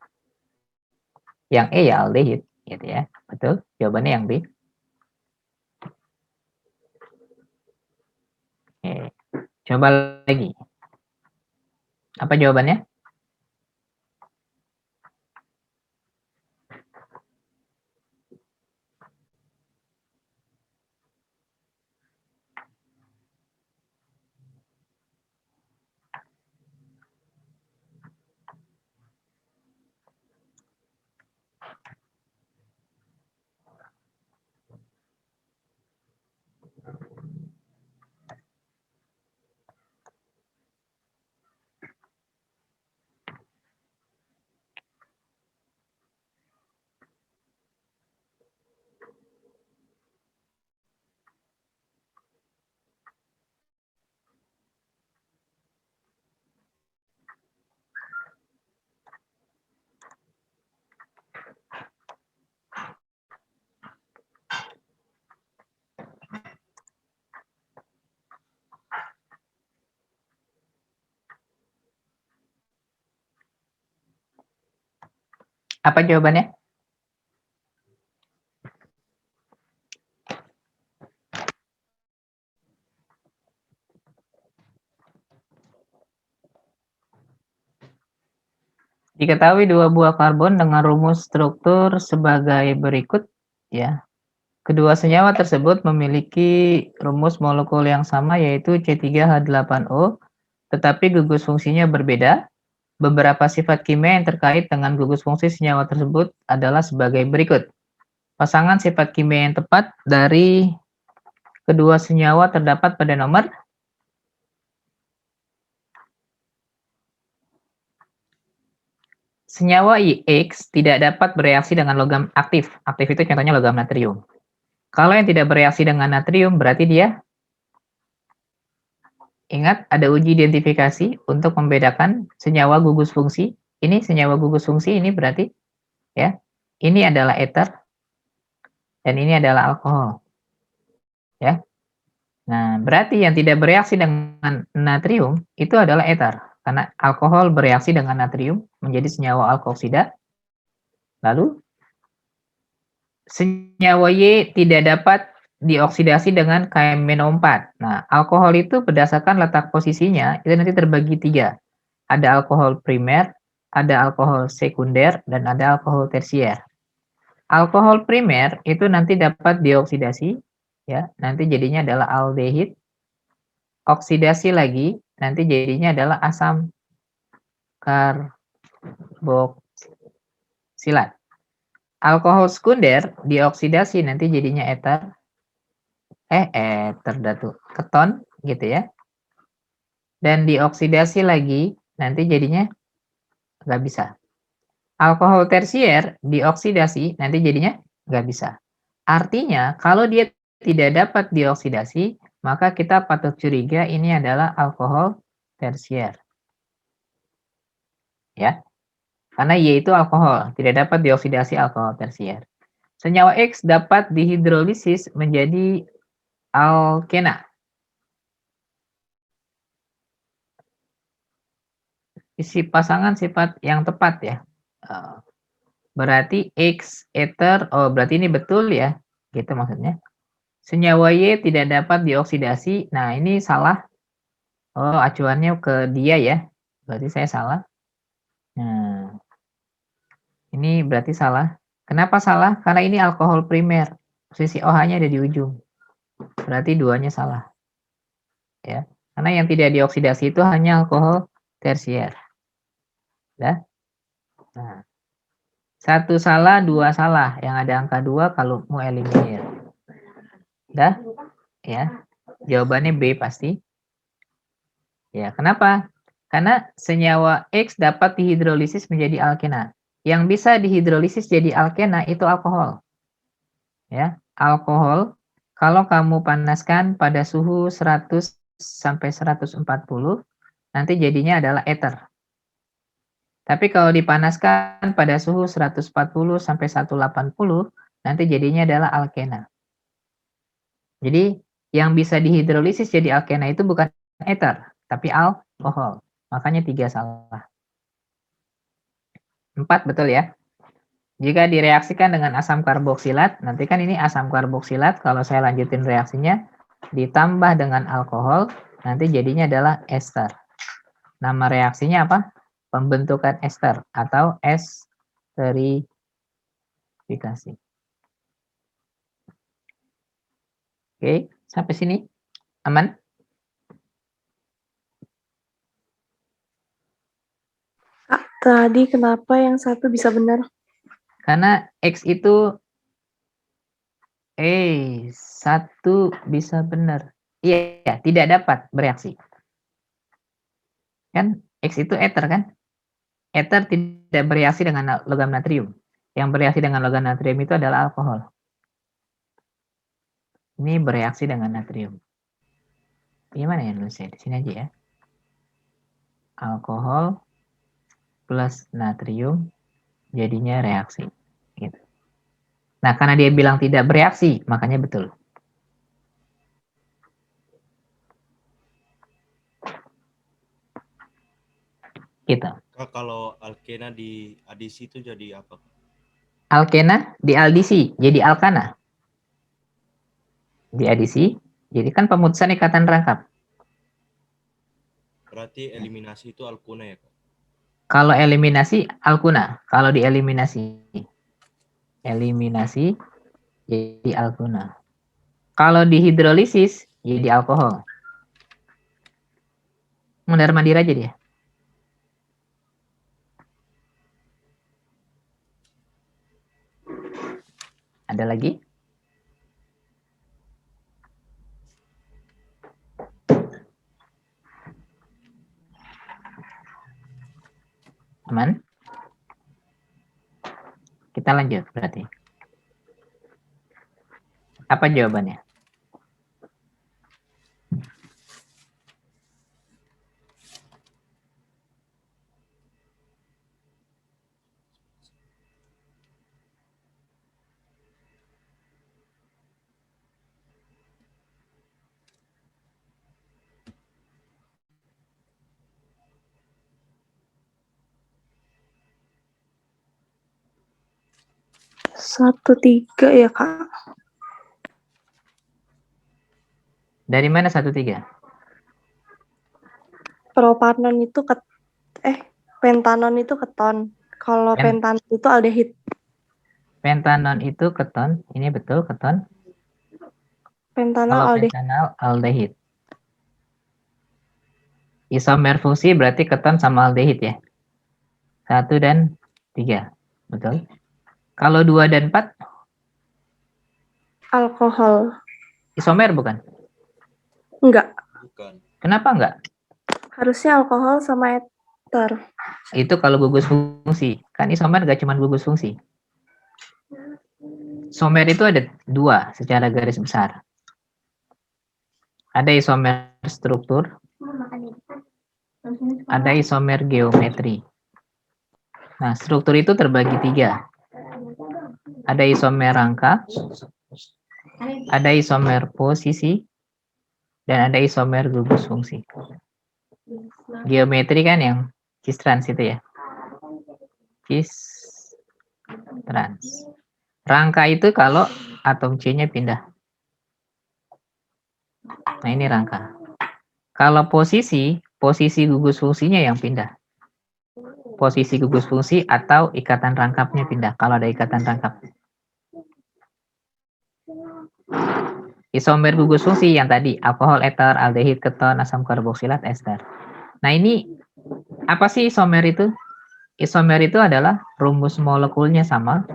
yang E ya aldehid, gitu ya. Betul? Jawabannya yang B. Oke. Coba lagi. Apa jawabannya? Apa jawabannya? Diketahui dua buah karbon dengan rumus struktur sebagai berikut, ya. Kedua senyawa tersebut memiliki rumus molekul yang sama yaitu C3H8O, tetapi gugus fungsinya berbeda. Beberapa sifat kimia yang terkait dengan gugus fungsi senyawa tersebut adalah sebagai berikut. Pasangan sifat kimia yang tepat dari kedua senyawa terdapat pada nomor senyawa IX tidak dapat bereaksi dengan logam aktif. Aktif itu contohnya logam natrium. Kalau yang tidak bereaksi dengan natrium berarti dia, ingat ada uji identifikasi untuk membedakan senyawa gugus fungsi. Ini senyawa gugus fungsi ini berarti, ya, ini adalah ether dan ini adalah alkohol, ya. Nah, berarti yang tidak bereaksi dengan natrium itu adalah eter. Karena alkohol bereaksi dengan natrium menjadi senyawa alkoksida. Lalu senyawa Y tidak dapat dioksidasi dengan KMnO4. Nah, alkohol itu berdasarkan letak posisinya itu nanti terbagi 3. Ada alkohol primer, ada alkohol sekunder, dan ada alkohol tersier. Alkohol primer itu nanti dapat dioksidasi, ya, nanti jadinya adalah aldehid. Oksidasi lagi, nanti jadinya adalah asam karboksilat. Alkohol sekunder dioksidasi nanti jadinya keton gitu ya. Dan dioksidasi lagi nanti jadinya nggak bisa. Alkohol tersier dioksidasi nanti jadinya nggak bisa. Artinya kalau dia tidak dapat dioksidasi, maka kita patut curiga ini adalah alkohol tersier. Ya. Karena Y itu alkohol, tidak dapat dioksidasi alkohol tersier. Senyawa X dapat dihidrolisis menjadi alkena. Isi pasangan sifat yang tepat ya. Berarti X ether, oh berarti ini betul ya, gitu maksudnya. Senyawa Y tidak dapat dioksidasi, nah ini salah. Oh acuannya ke dia ya, berarti saya salah. Nah, ini berarti salah. Kenapa salah? Karena ini alkohol primer. Posisi OH-nya ada di ujung. Berarti duanya salah. Ya. Karena yang tidak dioksidasi itu hanya alkohol tersier. Ya. Nah, 1 salah, 2 salah. Yang ada angka 2 kalau mau eliminir. Dah? Ya. Jawabannya B pasti. Ya, kenapa? Karena senyawa X dapat dihidrolisis menjadi alkena. Yang bisa dihidrolisis jadi alkena itu alkohol. Ya, alkohol kalau kamu panaskan pada suhu 100 sampai 140, nanti jadinya adalah ether. Tapi kalau dipanaskan pada suhu 140 sampai 180, nanti jadinya adalah alkena. Jadi yang bisa dihidrolisis jadi alkena itu bukan ether, tapi alkohol. Makanya 3 salah. 4 betul ya. Jika direaksikan dengan asam karboksilat, nanti kan ini asam karboksilat, kalau saya lanjutin reaksinya, ditambah dengan alkohol, nanti jadinya adalah ester. Nama reaksinya apa? Pembentukan ester atau esterifikasi. Oke, sampai sini aman? Kak, tadi kenapa yang satu bisa benar? Karena X itu satu bisa benar. Iya, tidak dapat bereaksi. Kan X itu ether kan? Ether tidak bereaksi dengan logam natrium. Yang bereaksi dengan logam natrium itu adalah alkohol. Ini bereaksi dengan natrium. Gimana ya nulisnya? Di sini aja ya. Alkohol plus natrium jadinya reaksi. Gitu. Nah, karena dia bilang tidak bereaksi, makanya betul. Gitu. Kalau alkena di adisi itu jadi apa? Alkena di aldisi, jadi alkana. Di adisi, jadi kan pemutusan ikatan rangkap. Berarti eliminasi itu alkuna ya, Kak? Kalau eliminasi, alkuna. Kalau dieliminasi, eliminasi jadi alkuna. Kalau dihidrolisis, jadi alkohol. Mondar-mandir aja dia. Ada lagi? Aman? Kita lanjut berarti. Apa jawabannya? 1,3 ya, Kak. Dari mana 1,3? Propanon itu pentanon itu keton. Kalau pentanon itu aldehid. Pentanon itu keton. Ini betul keton. Pentanol Kalau aldehid. pentanal aldehid. Isomer fungsi berarti keton sama aldehid ya. 1 dan 3. Betul. Kalau 2 dan 4 Alkohol. isomer bukan? Enggak. Bukan. Kenapa enggak? Harusnya alkohol sama eter. Itu kalau gugus fungsi. Kan isomer enggak cuma gugus fungsi. Isomer itu ada 2 secara garis besar. Ada isomer struktur, ada isomer geometri. Nah, struktur itu terbagi 3. Ada isomer rangka, ada isomer posisi, dan ada isomer gugus fungsi. Geometri kan yang cis-trans itu ya. Cis-trans. Rangka itu kalau atom C-nya pindah. Nah, ini rangka. Kalau posisi gugus fungsinya yang pindah. Posisi gugus fungsi atau ikatan rangkapnya pindah, kalau ada ikatan rangkap. Isomer gugus fungsi yang tadi, alkohol, eter, aldehid, keton, asam karboksilat, ester. Nah, ini apa sih isomer itu? Isomer itu adalah rumus molekulnya sama,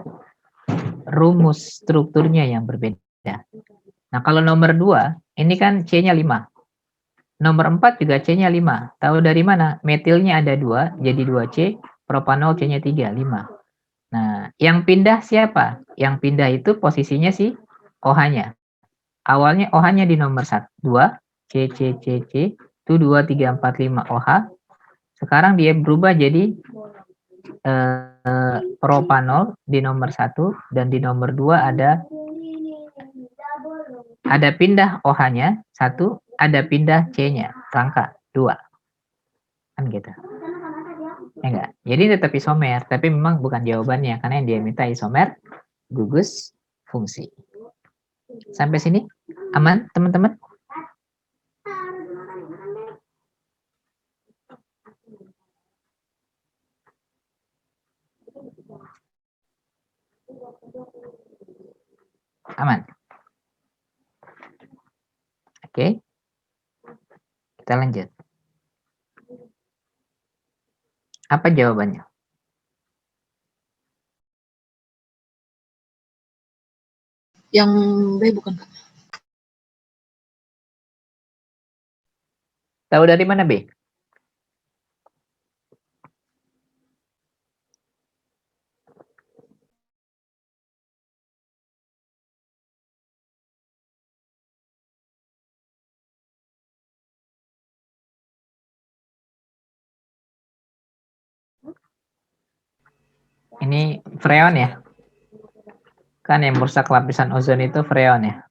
rumus strukturnya yang berbeda. Nah, kalau nomor 2, ini kan C-nya 5. Nomor 4 juga C-nya 5. Tahu dari mana? Metilnya ada 2, jadi 2C, propanol C-nya 3, 5. Nah, yang pindah siapa? Yang pindah itu posisinya si OH-nya. Awalnya OH-nya di nomor 1, 2, C, itu 2, 3, 4, 5 OH. Sekarang dia berubah jadi propanol di nomor 1, dan di nomor 2 ada pindah OH-nya 1, ada pindah C-nya, rangka 2. Kan gitu. Ya enggak? Jadi tetap isomer, tapi memang bukan jawabannya, karena yang dia minta isomer gugus fungsi. Sampai sini aman, teman-teman? Aman. Oke. Kita lanjut. Apa jawabannya? Yang B bukan, Kak? Tahu dari mana, B? Ini freon ya? Kan yang merusak lapisan ozon itu freon ya?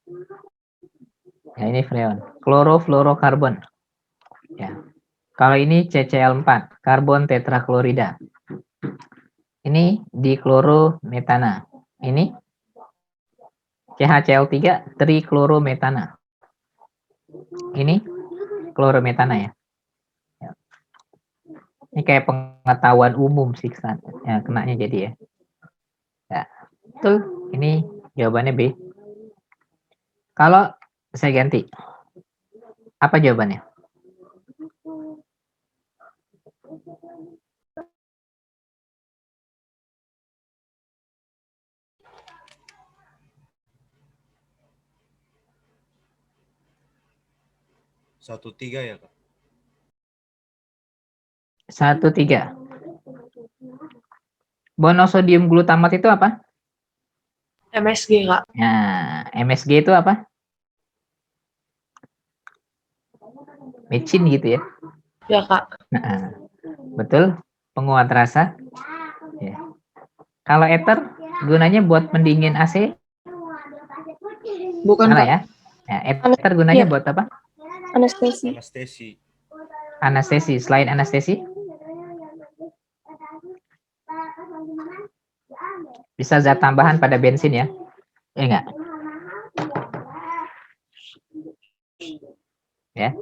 Ya, ini freon. Klorofluorokarbon. Ya. Kalau ini CCl4, karbon tetraklorida. Ini diklorometana. Ini CHCl3, triklorometana. Ini klorometana ya. Ini kayak pengetahuan umum sih, ya, kenanya jadi ya. Ya, betul. Ini jawabannya B. Kalau saya ganti, apa jawabannya? Satu tiga ya, Kak? 1,3. Monosodium glutamat itu apa? MSG, Kak. Nah, MSG itu apa? Mecin gitu ya. Ya, Kak. Nah, betul, penguat rasa. Ya. Kalau ether gunanya buat pendingin AC? Bukan, Salah Kak. ya? Ya, ether gunanya buat apa? Anestesi. Anestesi. Anestesi. Selain anestesi? Bisa zat tambahan pada bensin ya. Enggak. Ya.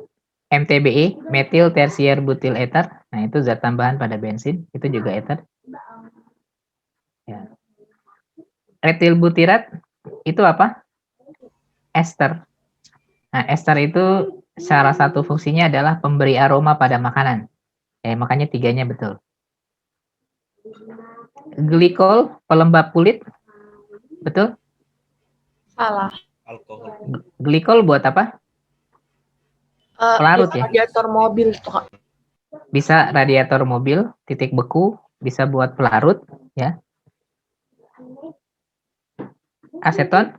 MTBE, metil tersier butil ether. Nah, itu zat tambahan pada bensin, itu juga ether. Ya. Etil butirat itu apa? Ester. Nah, ester itu salah satu fungsinya adalah pemberi aroma pada makanan. Makanya tiganya betul. Glikol, pelembab kulit. Betul? Salah. Alkohol. Glikol buat apa? Pelarut ya? Radiator mobil tuh, Kak. Bisa radiator mobil, titik beku, bisa buat pelarut, ya. Aseton?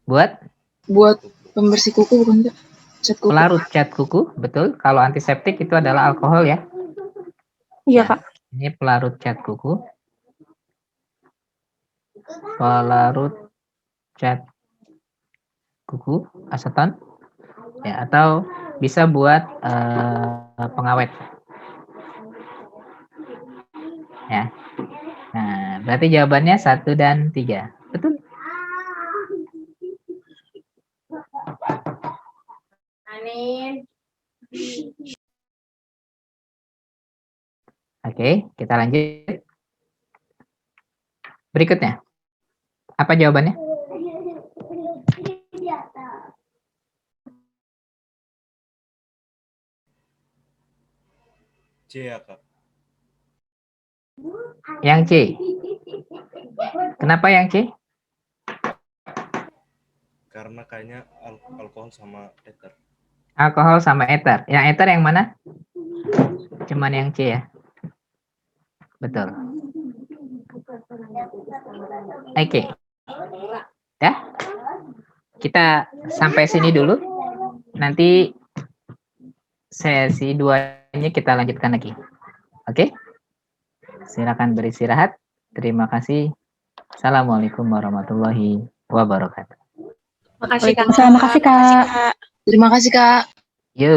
Buat pembersih kuku bukan, Kak? Cat kuku. pelarut cat kuku, betul. Kalau antiseptik itu adalah alkohol ya. Iya, Kak. Ini pelarut cat kuku. Pelarut cat kuku, aseton. Ya, atau bisa buat pengawet. Ya. Nah, berarti jawabannya 1 dan 3. Betul? Oke, kita lanjut. Berikutnya. Apa jawabannya? C ya, Kak. Yang C. Kenapa yang C? Karena kayaknya alkohol sama ether. Alkohol sama ether. Yang ether yang mana? Cuman yang C ya. Betul. Oke. Ya. Kita sampai sini dulu. Nanti sesi 2-nya kita lanjutkan lagi. Oke? Silakan beristirahat. Terima kasih. Assalamualaikum warahmatullahi wabarakatuh. Makasih, Kak. Terima kasih, Kak. Terima kasih, Kak. Yo.